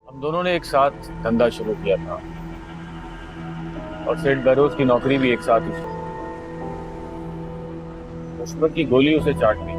हम दोनों ने एक साथ धंधा शुरू किया था और सेठ बहरोज की नौकरी भी एक साथ ही शुरू। मुसीबत की गोली उसे चाट गई।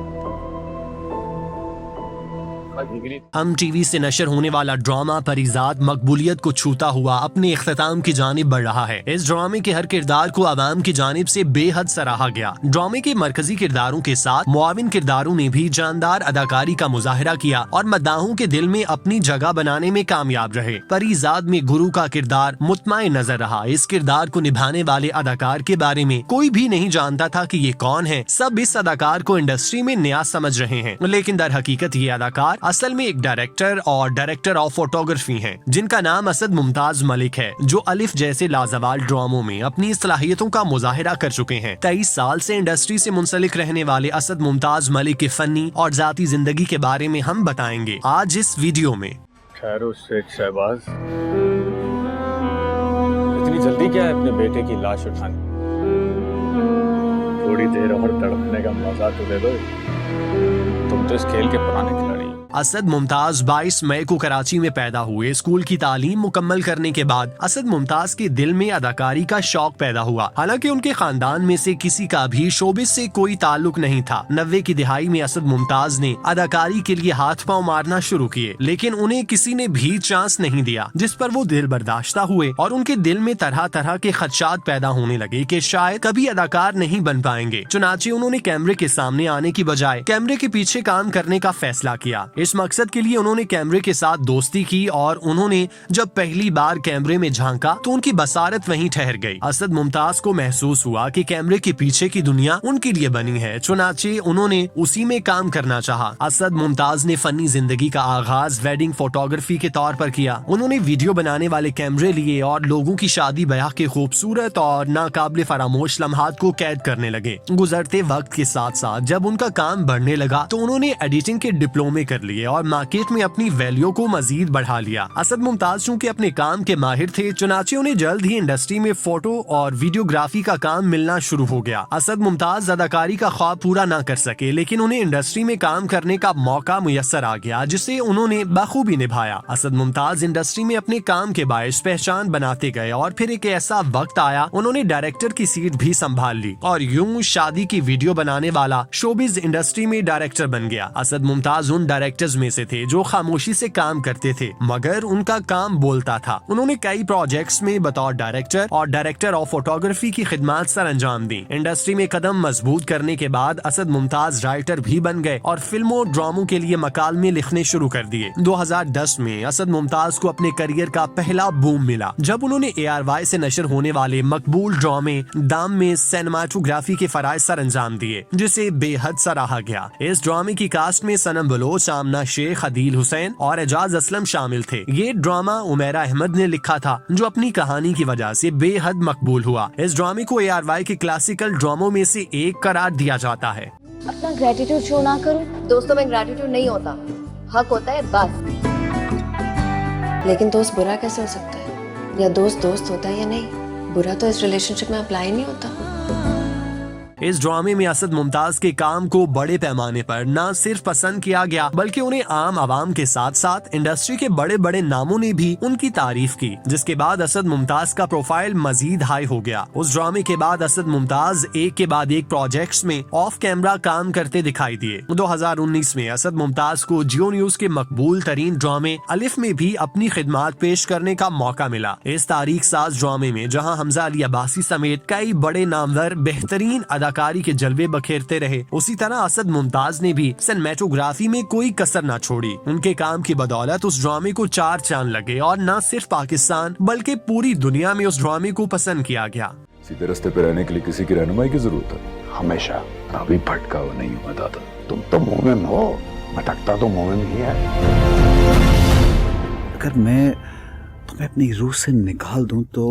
हम टीवी से नशर होने वाला ड्रामा परिजात मकबूलियत को छूता हुआ अपने इख्तिताम की जानिब बढ़ रहा है। इस ड्रामे के हर किरदार को आवाम की जानिब से बेहद सराहा गया। ड्रामे के मरकजी किरदारों के साथ मुआविन किरदारों ने भी जानदार अदाकारी का मुजाहरा किया और मद्दाहों के दिल में अपनी जगह बनाने में कामयाब रहे। परिजात में गुरु का किरदार मुतमईन नजर रहा। इस किरदार को निभाने वाले अदाकार के बारे में कोई भी नहीं जानता था कि ये कौन है। सब इस अदाकार को इंडस्ट्री में नया समझ रहे हैं, लेकिन दर हकीकत ये अदाकार असल में एक डायरेक्टर और डायरेक्टर ऑफ फोटोग्राफी हैं, जिनका नाम असद मुमताज मलिक है, जो अलिफ जैसे लाजवाल ड्रामों में अपनी सलाहियतों का मुजाहिरा कर चुके हैं। 23 साल से इंडस्ट्री से मुंसलिक रहने वाले असद मुमताज मलिक के फनी और जाती जिंदगी के बारे में हम बताएंगे आज इस वीडियो में। ठहरो सेठ शहबाज, इतनी जल्दी क्या है अपने बेटे की लाश उठाने? थोड़ी देर और तड़पने का मजा तो दे दो। तुम तो इस खेल के पुराने खिलाड़ी। असद मुमताज 22 मई को कराची में पैदा हुए। स्कूल की तालीम मुकम्मल करने के बाद असद मुमताज के दिल में अदाकारी का शौक पैदा हुआ। हालांकि उनके खानदान में से किसी का भी शोबिस से कोई ताल्लुक नहीं था। 90 की दिहाई में असद मुमताज ने अदाकारी के लिए हाथ पांव मारना शुरू किए, लेकिन उन्हें किसी ने भी चांस नहीं दिया, जिस पर वो दिल बर्दाश्ता हुए और उनके दिल में तरह तरह के खदशात पैदा होने लगे कि शायद कभी अदाकार नहीं बन पाएंगे। चुनाचे उन्होंने कैमरे के सामने आने की बजाय कैमरे के पीछे काम करने का फैसला किया। इस मकसद के लिए उन्होंने कैमरे के साथ दोस्ती की और उन्होंने जब पहली बार कैमरे में झांका तो उनकी बसारत वहीं ठहर गई। असद मुमताज को महसूस हुआ कि कैमरे के पीछे की दुनिया उनके लिए बनी है, चुनाचे उन्होंने उसी में काम करना चाहा। असद मुमताज ने फनी जिंदगी का आगाज वेडिंग फोटोग्राफी के तौर पर किया। उन्होंने वीडियो बनाने वाले कैमरे लिए और लोगों की शादी ब्याह के खूबसूरत और नाकाबिले फरामोश लम्हात को कैद करने लगे। गुजरते वक्त के साथ साथ जब उनका काम बढ़ने लगा तो उन्होंने एडिटिंग के डिप्लोमे कर लिए और मार्केट में अपनी वैल्यू को मजीद बढ़ा लिया। असद मुमताज चूँकि अपने काम के माहिर थे, चुनाचे उन्हें जल्द ही इंडस्ट्री में फोटो और वीडियोग्राफी का काम मिलना शुरू हो गया। असद मुमताज अदाकारी का ख्वाब पूरा ना कर सके, लेकिन उन्हें इंडस्ट्री में काम करने का मौका मुयस्सर आ गया, जिसे उन्होंने बखूबी निभाया। असद मुमताज इंडस्ट्री में अपने काम के बायस पहचान बनाते गए और फिर एक ऐसा वक्त आया उन्होंने डायरेक्टर की सीट भी संभाल ली और यूं शादी की वीडियो बनाने वाला शोबिज इंडस्ट्री में डायरेक्टर बन गया। असद मुमताज उन डायरेक्टर्स में से थे जो खामोशी से काम करते थे, मगर उनका काम बोलता था। उन्होंने कई प्रोजेक्ट्स में बतौर डायरेक्टर और डायरेक्टर ऑफ फोटोग्राफी की खिदमत सर अंजाम दी। इंडस्ट्री में कदम मजबूत करने के बाद असद मुमताज राइटर भी बन गए और फिल्मों ड्रामों के लिए मकालमे लिखने शुरू कर दिए। 2010 में असद मुमताज को अपने करियर का पहला बूम मिला जब उन्होंने ARY से नशर होने वाले मकबूल ड्रामे दाम में सिनेमाटोग्राफी के फराइज सर अंजाम दिए, जिसे बेहद सराहा गया। इस ड्रामे की कास्ट में सनम बलोच, आमना शेख, अदील हुसैन और एजाज असलम शामिल थे। ये ड्रामा उमेरा अहमद ने लिखा था, जो अपनी कहानी की वजह से बेहद मकबूल हुआ। इस ड्रामे को ARY के क्लासिकल ड्रामों में से एक करार दिया जाता है। अपना ग्रेटिट्यूड शो ना करूं, दोस्तों में ग्रेटिट्यूड नहीं होता, हक होता है बस। लेकिन दोस्त बुरा कैसे हो सकता है? या दोस्त दोस्त होता है या नहीं? बुरा तो इस रिलेशनशिप में अप्लाई नहीं होता। इस ड्रामे में असद मुमताज के काम को बड़े पैमाने पर न सिर्फ पसंद किया गया, बल्कि उन्हें आम आवाम के साथ साथ इंडस्ट्री के बड़े बड़े नामों ने भी उनकी तारीफ की, जिसके बाद असद मुमताज का प्रोफाइल मजीद हाई हो गया। उस ड्रामे के बाद असद मुमताज एक के बाद एक प्रोजेक्ट्स में ऑफ कैमरा काम करते दिखाई दिए। 2019 में असद मुमताज को जियो न्यूज के मकबूल तरीन ड्रामे अलिफ में भी अपनी खिदमत पेश करने का मौका मिला। इस तारीख साज ड्रामे में जहाँ हमजा अली अब्बासी समेत कई बड़े नामवर बेहतरीन अदाकारी के जलवे बखेरते रहे, उसी तरह असद मुमताज ने भी सिनेमेटोग्राफी में कोई कसर न छोड़ी। उनके काम की बदौलत उस ड्रामे को 4 चांद लगे और न सिर्फ पाकिस्तान बल्कि पूरी दुनिया में उस ड्रामे को पसंद किया गया। सीधे रास्ते पे रहने के लिए किसी की रहनुमाई की जरूरत है। हमेशा कभी भटका हुआ नहीं हुआ दादा। तुम तो मोमिन हो, भटकता तो मोमिन ही है। अगर मैं तुम्हें अपनी रूह से निकाल दूं तो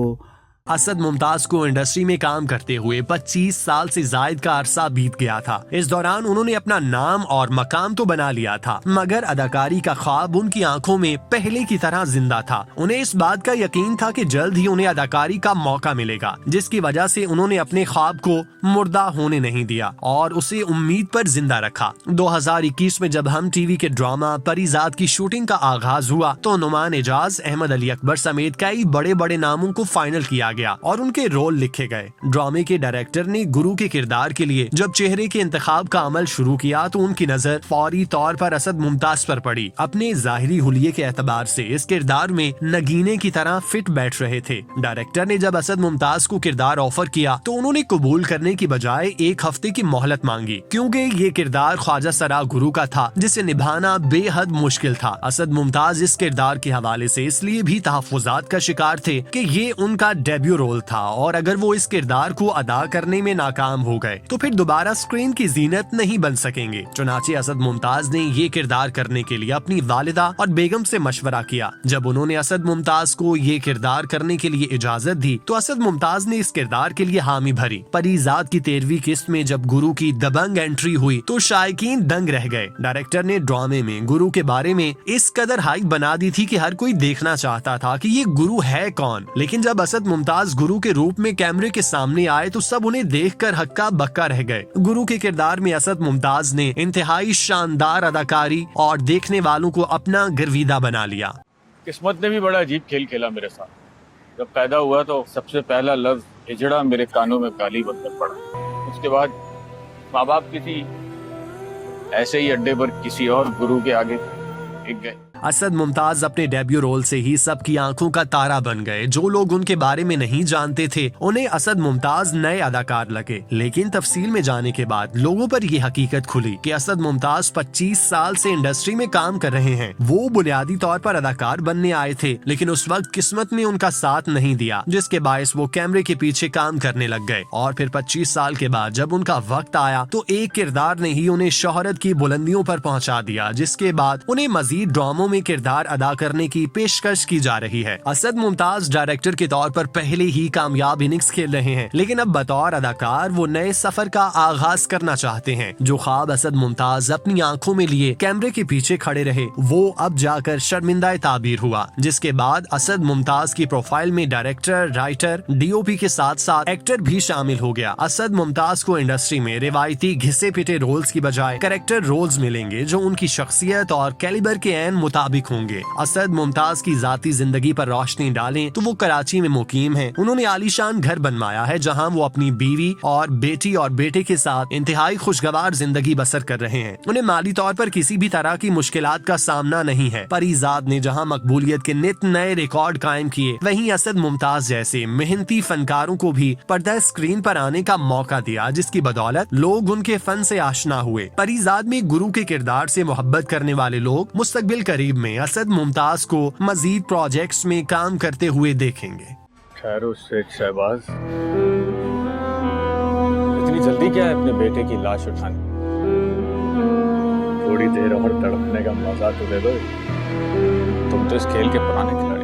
असद मुमताज को इंडस्ट्री में काम करते हुए 25 साल से जायद का अरसा बीत गया था। इस दौरान उन्होंने अपना नाम और मकाम तो बना लिया था, मगर अदाकारी का ख्वाब उनकी आंखों में पहले की तरह जिंदा था। उन्हें इस बात का यकीन था कि जल्द ही उन्हें अदाकारी का मौका मिलेगा, जिसकी वजह से उन्होंने अपने ख्वाब को मुर्दा होने नहीं दिया और उसे उम्मीद पर जिंदा रखा। 2021 में जब हम टीवी के ड्रामा परीजाद की शूटिंग का आगाज हुआ तो नुमान एजाज, अहमद अली अकबर समेत कई बड़े बड़े नामों को फाइनल किया गया और उनके रोल लिखे गए। ड्रामे के डायरेक्टर ने गुरु के किरदार के लिए जब चेहरे के इंतखाब का अमल शुरू किया तो उनकी नजर फौरी तौर पर असद मुमताज पर पड़ी। अपने जाहिरी हुलिये के एतबार से इस किरदार में नगीने की तरह फिट बैठ रहे थे। डायरेक्टर ने जब असद मुमताज को किरदार ऑफर किया तो उन्होंने कबूल करने की बजाय 1 हफ्ते की मोहलत मांगी, क्योंकि ये किरदार ख्वाजा सरा गुरु का था जिसे निभाना बेहद मुश्किल था। असद मुमताज इस किरदार के हवाले से इसलिए भी तहफ्फुज़ात का शिकार थे कि ये उनका डेब्यू रोल था और अगर वो इस किरदार को अदा करने में नाकाम हो गए तो फिर दोबारा स्क्रीन की जीनत नहीं बन सकेंगे। चुनाचे असद मुमताज ने ये किरदार करने के लिए अपनी वालिदा और बेगम से मशवरा किया। जब उन्होंने असद मुमताज को ये किरदार करने के लिए इजाजत दी तो असद मुमताज ने इस किरदार के लिए हामी भरी। परीजाद की 13वीं किस्त में जब गुरु की दबंग एंट्री हुई तो शायकीन दंग रह गए। डायरेक्टर ने ड्रामे में गुरु के बारे में इस कदर हाइप बना दी थी कि हर कोई देखना चाहता था कि ये गुरु है कौन। लेकिन जब असद मुमताज गुरु के रूप में कैमरे के सामने आए तो सब उन्हें देखकर हक्का बक्का रह गए। गुरु के किरदार में असद मुमताज ने इंतहाई शानदार अदाकारी और देखने वालों को अपना गर्विदा बना लिया। किस्मत ने भी बड़ा अजीब खेल खेला मेरे साथ। जब पैदा हुआ तो सबसे पहला लफ्ज हिजड़ा मेरे कानों में काली बनकर पड़ा। उसके बाद माँ बाप किसी ऐसे ही अड्डे पर किसी और गुरु के आगे टिक गए। असद मुमताज अपने डेब्यू रोल से ही सबकी आंखों का तारा बन गए। जो लोग उनके बारे में नहीं जानते थे उन्हें असद मुमताज नए अदाकार लगे, लेकिन तफसील में जाने के बाद लोगों पर ये हकीकत खुली कि असद मुमताज 25 साल से इंडस्ट्री में काम कर रहे हैं। वो बुनियादी तौर पर अदाकार बनने आए थे, लेकिन उस वक्त किस्मत ने उनका साथ नहीं दिया, जिसके बायस वो कैमरे के पीछे काम करने लग गए। और फिर 25 साल के बाद जब उनका वक्त आया तो एक किरदार ने ही उन्हें शोहरत की बुलंदियों पर पहुंचा दिया, जिसके बाद उन्हें मजीद ड्रामों में किरदार अदा करने की पेशकश की जा रही है। असद मुमताज डायरेक्टर के तौर पर पहले ही कामयाब इनिंग्स खेल रहे हैं, लेकिन अब बतौर अदाकार वो नए सफर का आगाज करना चाहते हैं। जो ख्वाब असद मुमताज अपनी आंखों में लिए कैमरे के पीछे खड़े रहे वो अब जाकर शर्मिंदा ताबीर हुआ, जिसके बाद असद मुमताज की प्रोफाइल में डायरेक्टर, राइटर, डीओपी के साथ साथ एक्टर भी शामिल हो गया। असद मुमताज को इंडस्ट्री में रिवायती घिसे पिटे रोल्स की बजाय कैरेक्टर रोल्स मिलेंगे जो उनकी शख्सियत और कैलिबर के ऐन मुताबिक होंगे। असद मुमताज की जाती जिंदगी पर रोशनी डालें तो वो कराची में मुकीम हैं। उन्होंने आलीशान घर बनवाया है जहां वो अपनी बीवी और बेटी और बेटे के साथ इंतहाई खुशगवार जिंदगी बसर कर रहे हैं। उन्हें माली तौर पर किसी भी तरह की मुश्किलात का सामना नहीं है। परीजाद ने जहां मकबूलियत के नित नए रिकॉर्ड कायम किए, वहीं असद मुमताज जैसे मेहनती फनकारों को भी पर्दा स्क्रीन पर आने का मौका दिया, जिसकी बदौलत लोग उनके फन से आशना हुए। परीजाद में गुरु के किरदार से मोहब्बत करने वाले लोग मुस्तकबिल करीब में असद मुमताज को मजीद प्रोजेक्ट्स में काम करते हुए देखेंगे। ठहरो शेख शहबाज, इतनी जल्दी क्या है अपने बेटे की लाश उठाने? थोड़ी देर और तड़पने का मजा तो दे दो। तुम तो इस खेल के पुराने खिलाड़ी।